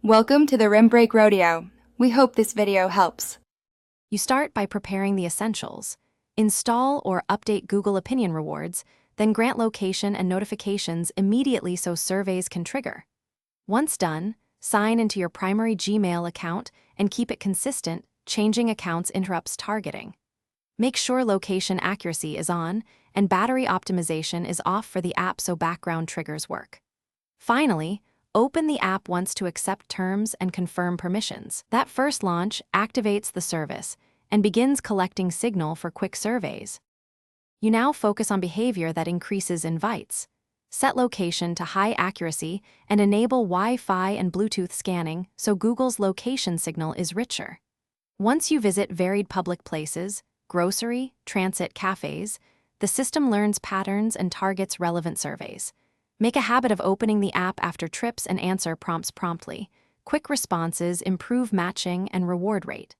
Welcome to the Rim Break Rodeo. We hope this video helps. You start by preparing the essentials. Install or update Google Opinion Rewards, then grant location and notifications immediately so surveys can trigger. Once done, sign into your primary Gmail account and keep it consistent. Changing accounts interrupts targeting. Make sure location accuracy is on and battery optimization is off for the app so background triggers work. Finally, open the app once to accept terms and confirm permissions. That first launch activates the service and begins collecting signal for quick surveys. You now focus on behavior that increases invites. Set location to high accuracy and enable Wi-Fi and Bluetooth scanning so Google's location signal is richer. Once you visit varied public places, grocery, transit, cafes, the system learns patterns and targets relevant surveys. Make a habit of opening the app after trips and answer prompts promptly. Quick responses improve matching and reward rate.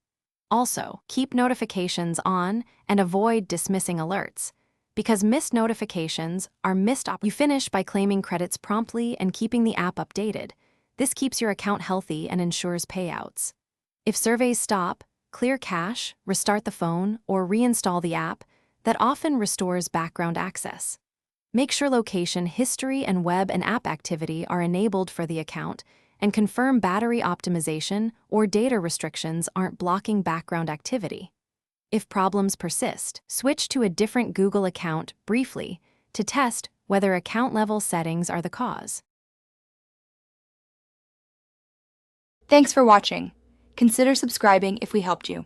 Also, keep notifications on and avoid dismissing alerts, because missed notifications are You finish by claiming credits promptly and keeping the app updated. This keeps your account healthy and ensures payouts. If surveys stop, clear cache, restart the phone, or reinstall the app. That often restores background access. Make sure location history and web and app activity are enabled for the account, and confirm battery optimization or data restrictions aren't blocking background activity. If problems persist, switch to a different Google account briefly to test whether account-level settings are the cause. Thanks for watching. Consider subscribing if we helped you.